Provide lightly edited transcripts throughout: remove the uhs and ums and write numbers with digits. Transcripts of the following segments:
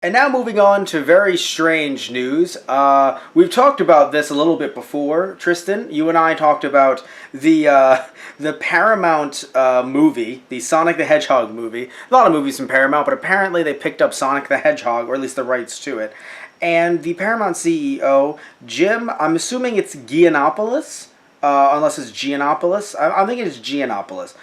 And now moving on to very strange news. We've talked about this a little bit before, Tristan. You and I talked about the Paramount movie, the Sonic the Hedgehog movie. A lot of movies from Paramount, but apparently they picked up Sonic the Hedgehog, or at least the rights to it. And the Paramount CEO, Jim, I'm assuming it's Giannopoulos, unless it's Giannopoulos. I'm thinking it's Giannopoulos.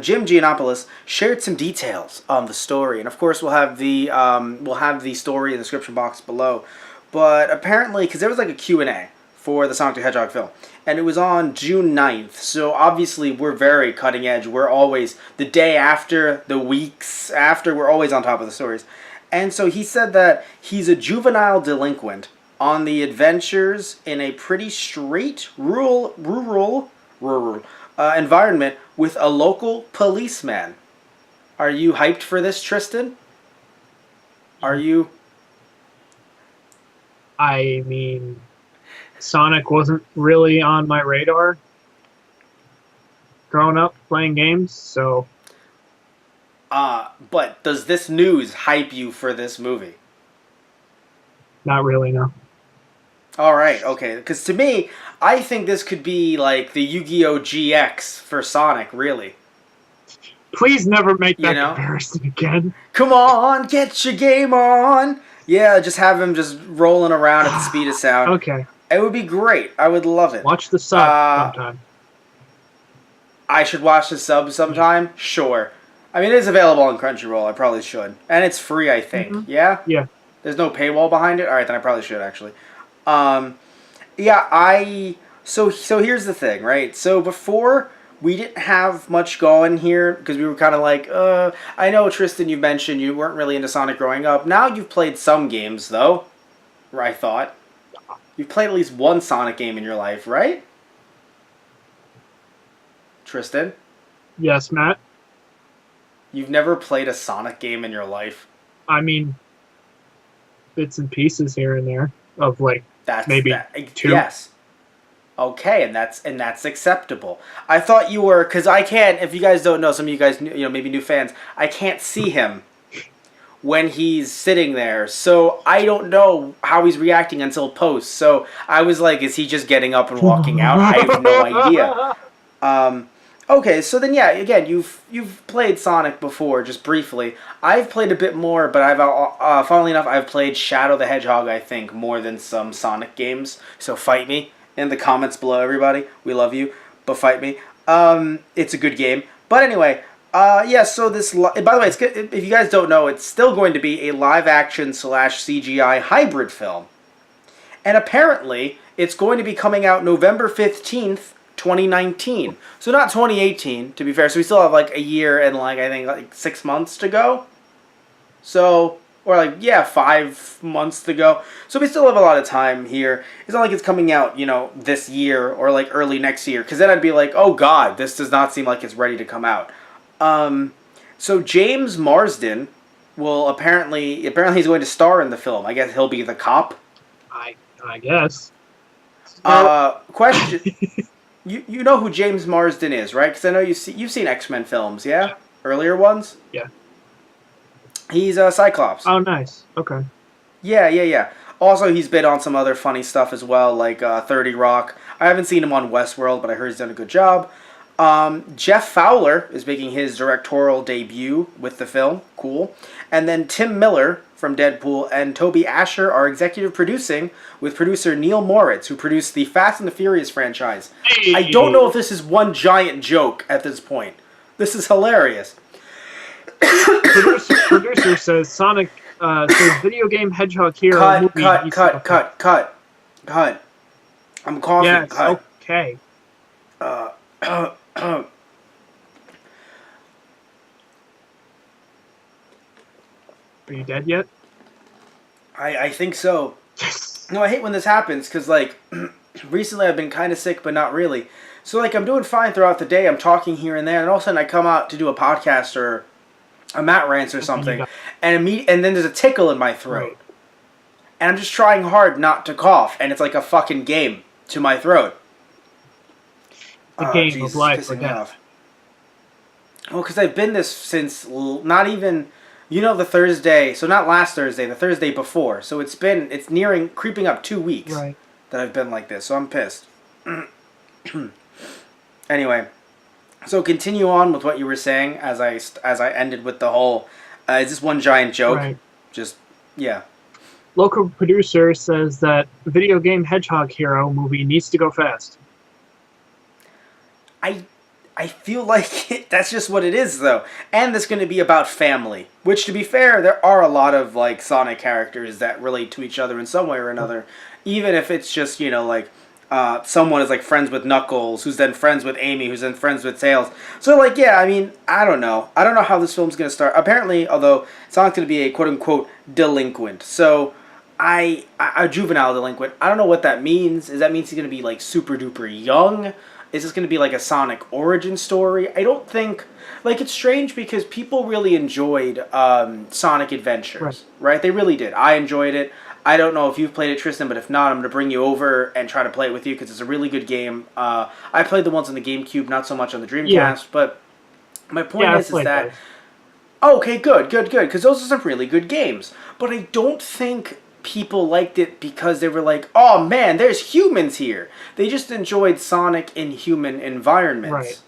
Jim Giannopoulos shared some details on the story, and of course we'll have the story in the description box below. But apparently, because there was like a Q&A for the Sonic the Hedgehog film, and it was on June 9th, so obviously we're very cutting edge. We're always, the day after, the weeks after, we're always on top of the stories. And so he said that he's a juvenile delinquent on the adventures in a pretty straight rural environment with a local policeman. Are you hyped for this, Tristan? Are you? I mean, Sonic wasn't really on my radar growing up playing games, so But does this news hype you for this movie? not really, no. All right, okay. Because to me, I think this could be like the Yu-Gi-Oh! GX for Sonic, really. Please never make that You know? comparison again. Come on, get your game on! Yeah, just have him just rolling around at the speed of sound. Okay, It would be great. I would love it. watch the sub sometime. I should watch the sub sometime? Sure. I mean, it is available on Crunchyroll. I probably should. And it's free, I think. Mhm. Yeah? Yeah, There's no paywall behind it? Alright, then I probably should, actually. Um, yeah, so here's the thing, right? So before, we didn't have much going here, because we were kind of like, I know, Tristan, you mentioned you weren't really into Sonic growing up. Now you've played some games, though. I thought. You've played at least one Sonic game in your life, right? Tristan? yes, Matt. You've never played a Sonic game in your life? I mean, bits and pieces here and there of like That's maybe that, two. yes. Okay, and that's acceptable. I thought you were, because I can't. If you guys don't know, some of you guys, maybe new fans, I can't see him when he's sitting there, so I don't know how he's reacting until post. So I was like, is he just getting up and walking out? I have no idea. Okay, so then yeah, again, you've played Sonic before, just briefly. I've played a bit more, but funnily enough, I've played Shadow the Hedgehog, I think, more than some Sonic games. So fight me in the comments below, everybody. We love you, but fight me. It's a good game. But anyway, yeah. So this, by the way, if you guys don't know, it's still going to be a live action / CGI hybrid film, and apparently it's going to be coming out November 15th. 2019. So not 2018, to be fair. So we still have like a year and like I think like 6 months to go. So, or like, yeah, 5 months to go. So we still have a lot of time here. It's not like it's coming out, this year or like early next year. Because then I'd be like, oh god, this does not seem like it's ready to come out. So James Marsden will apparently he's going to star in the film. I guess he'll be the cop. I guess. Question. You know who James Marsden is, right? Because I know you've seen X-Men films, yeah? Yeah. Earlier ones? Yeah. He's Cyclops. Oh, nice. Okay. Yeah. Also, he's been on some other funny stuff as well, like 30 Rock. I haven't seen him on Westworld, but I heard he's done a good job. Jeff Fowler is making his directorial debut with the film. Cool. And then Tim Miller from Deadpool and Toby Asher are executive producing with producer Neil Moritz, who produced the Fast and the Furious franchise. Hey. I don't know if this is one giant joke at this point. This is hilarious. Producer says Sonic says video game Hedgehog Hero movie. Cut. I'm coughing. Yes, Cut. okay. Are you dead yet? I think so. Yes. No, I hate when this happens because, like, recently I've been kind of sick, but not really. So, like, I'm doing fine throughout the day. I'm talking here and there, and all of a sudden I come out to do a podcast or a Matt Rants or something, and then there's a tickle in my throat. Right. And I'm just trying hard not to cough, and it's like a fucking game to my throat. The game of life or pissing me death. off. Well, because I've been this since not even You know, the Thursday, so not last Thursday, the Thursday before. So it's creeping up 2 weeks Right. that I've been like this. So I'm pissed. Anyway, so continue on with what you were saying as I ended with the whole, is this one giant joke? Right. Just, yeah. Local producer says that video game Hedgehog Hero movie needs to go fast. I feel like that's just what it is, though. And it's going to be about family. Which, to be fair, there are a lot of, like, Sonic characters that relate to each other in some way or another. Even if it's just, like, someone is, like, friends with Knuckles, who's then friends with Amy, who's then friends with Tails. So, like, yeah, I mean, I don't know. I don't know how this film's going to start. Apparently, although Sonic's going to be a quote-unquote delinquent. So, a juvenile delinquent. I don't know what that means. Does that mean he's going to be, like, super-duper young? Is this going to be like a Sonic origin story? I don't think... Like, it's strange because people really enjoyed Sonic Adventures, right? They really did. I enjoyed it. I don't know if you've played it, Tristan, but if not, I'm going to bring you over and try to play it with you because it's a really good game. I played the ones on the GameCube, not so much on the Dreamcast, but my point is that... Oh, okay, good, because those are some really good games. But I don't think people liked it because they were like, oh man, there's humans here. They just enjoyed Sonic in human environments. Right.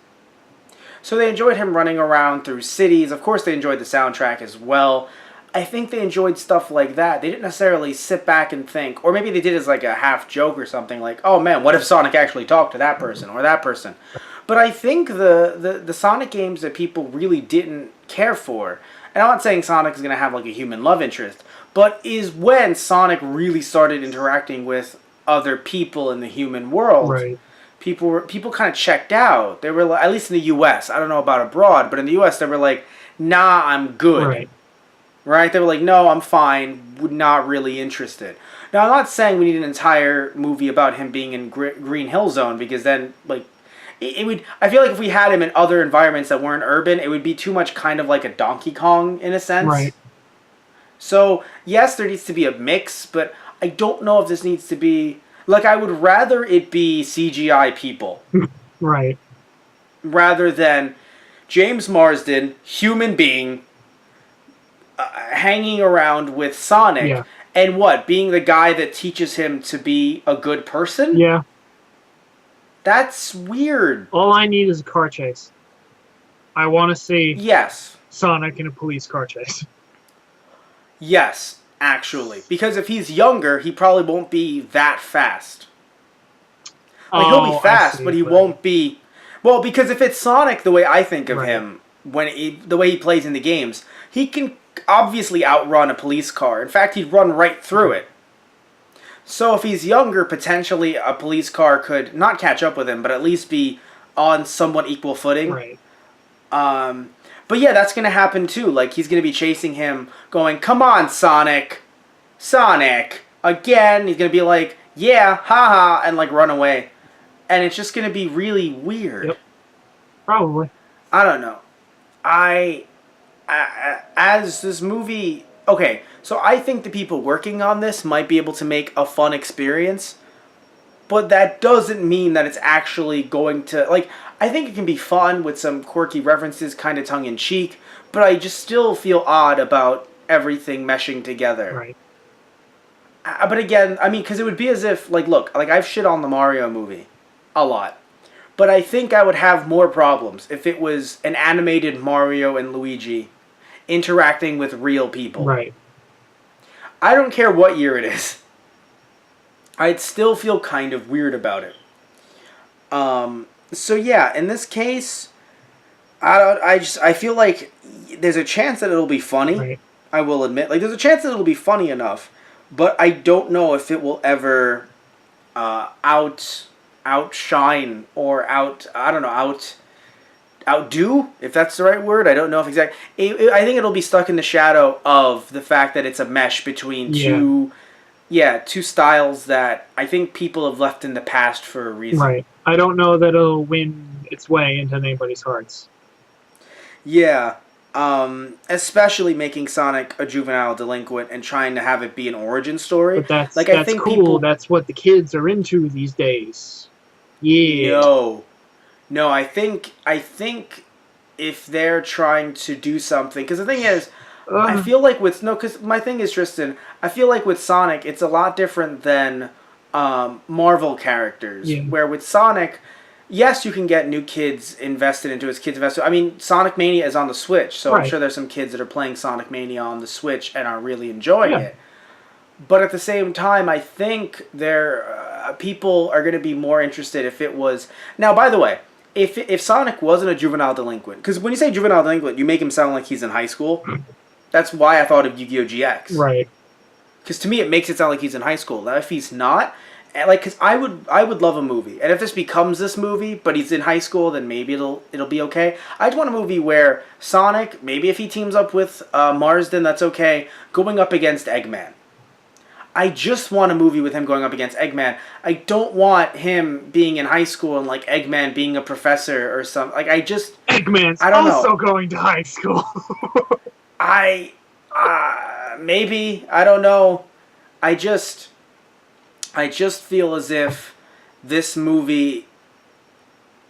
So they enjoyed him running around through cities. Of course, they enjoyed the soundtrack as well. I think they enjoyed stuff like that. They didn't necessarily sit back and think, or maybe they did as like a half joke or something like, oh man, what if Sonic actually talked to that person or that person? But I think the Sonic games that people really didn't care for, and I'm not saying Sonic is going to have like a human love interest, but is when Sonic really started interacting with other people in the human world. Right. People kind of checked out. They were like, at least in the U.S. I don't know about abroad, but in the U.S. they were like, nah, I'm good. Right? They were like, no, I'm fine. Not really interested. Now, I'm not saying we need an entire movie about him being in Green Hill Zone because then, like, it would... I feel like if we had him in other environments that weren't urban, it would be too much kind of like a Donkey Kong in a sense. Right. So, yes, there needs to be a mix, but I don't know if this needs to be... Like, I would rather it be CGI people. Right. Rather than James Marsden, human being, hanging around with Sonic, and what? Being the guy that teaches him to be a good person? Yeah. That's weird. All I need is a car chase. I want to see Sonic in a police car chase. Yes, actually. Because if he's younger, he probably won't be that fast. Like, he'll be fast, but he won't be... Well, because if it's Sonic, the way I think of him, the way he plays in the games, he can obviously outrun a police car. In fact, he'd run right through it. So if he's younger, potentially a police car could not catch up with him, but at least be on somewhat equal footing. Right. But yeah, that's going to happen too. Like, he's going to be chasing him, going, come on, Sonic. Sonic. Again. He's going to be like, yeah, haha, and like run away. And it's just going to be really weird. Yep. Probably. I don't know. As this movie... Okay, so I think the people working on this might be able to make a fun experience, but that doesn't mean that it's actually going to... Like, I think it can be fun with some quirky references, kind of tongue-in-cheek, but I just still feel odd about everything meshing together. Right. But again, I mean, because it would be as if... Like, look, like, I've shit on the Mario movie a lot. But I think I would have more problems if it was an animated Mario and Luigi interacting with real people. Right. I don't care what year it is. I'd still feel kind of weird about it. So yeah, in this case, I feel like there's a chance that it'll be funny. Right. I will admit, like, there's a chance that it'll be funny enough, but I don't know if it will ever outshine or outdo, if that's the right word. I don't know if exactly. I think it'll be stuck in the shadow of the fact that it's a mesh between two styles that I think people have left in the past for a reason. Right. I don't know that it'll win its way into anybody's hearts. Yeah. Especially making Sonic a juvenile delinquent and trying to have it be an origin story. But that's I think cool. That's what the kids are into these days. Yeah. No, I think if they're trying to do something... Because the thing is, I feel like with because my thing is, Tristan, I feel like with Sonic, it's a lot different than Marvel characters. Yeah. Where with Sonic, yes, you can get new kids invested into his kids invested. I mean, Sonic Mania is on the Switch, so I'm sure there's some kids that are playing Sonic Mania on the Switch and are really enjoying it. But at the same time, I think people are going to be more interested if it was. Now, by the way, if Sonic wasn't a juvenile delinquent, because when you say juvenile delinquent, you make him sound like he's in high school. That's why I thought of Yu-Gi-Oh! GX. Right. Because to me, it makes it sound like he's in high school. Now, if he's not, like, because I would love a movie, and if this becomes this movie, but he's in high school, then maybe it'll be okay. I'd want a movie where Sonic, maybe if he teams up with Marsden, that's okay, going up against Eggman. I just want a movie with him going up against Eggman. I don't want him being in high school and like Eggman being a professor or something. Like Eggman's also going to high school. Maybe, I don't know. I just feel as if this movie,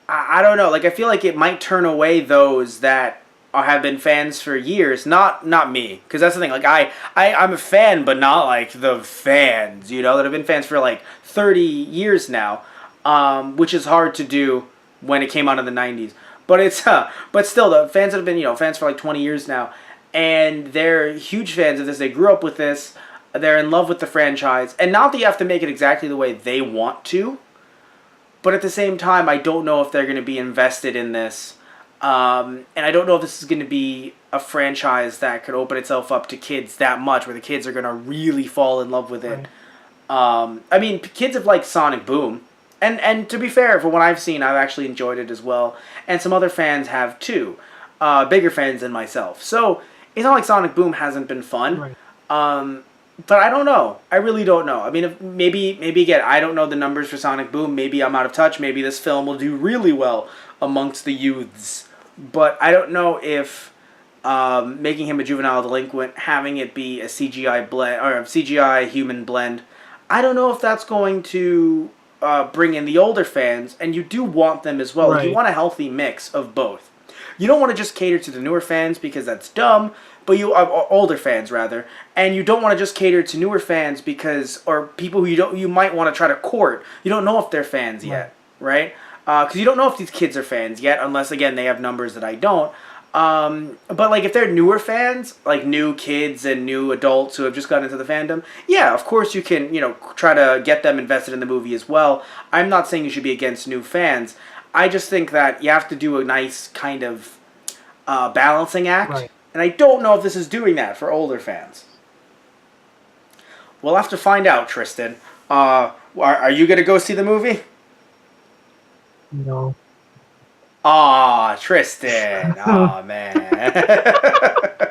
I don't know. Like I feel like it might turn away those that have been fans for years, not me, because that's the thing. Like I'm a fan, but not like the fans, that have been fans for like 30 years now, which is hard to do when it came out in the 90s. But but still, the fans that have been fans for like 20 years now, and they're huge fans of this. They grew up with this. They're in love with the franchise, and not that you have to make it exactly the way they want to, but at the same time, I don't know if they're going to be invested in this. And I don't know if this is going to be a franchise that could open itself up to kids that much, where the kids are going to really fall in love with it. Right. I mean, kids have liked Sonic Boom, and to be fair, from what I've seen, I've actually enjoyed it as well, and some other fans have too, bigger fans than myself. So it's not like Sonic Boom hasn't been fun. Right. But I don't know. I really don't know. I mean, maybe again, I don't know the numbers for Sonic Boom. Maybe I'm out of touch. Maybe this film will do really well amongst the youths. But I don't know if making him a juvenile delinquent, having it be a CGI blend or a CGI human blend, I don't know if that's going to bring in the older fans, and you do want them as well. Right. You want a healthy mix of both. You don't want to just cater to the newer fans because that's dumb, but older fans rather, and you don't want to just cater to newer fans or people who you might want to try to court. You don't know if they're fans yet, right? Because you don't know if these kids are fans yet, unless, again, they have numbers that I don't. But, like, if they're newer fans, like new kids and new adults who have just gotten into the fandom, yeah, of course you can, try to get them invested in the movie as well. I'm not saying you should be against new fans. I just think that you have to do a nice kind of balancing act. Right. And I don't know if this is doing that for older fans. We'll have to find out, Tristan. Are you going to go see the movie? No. Aw, Tristan. Aw, man.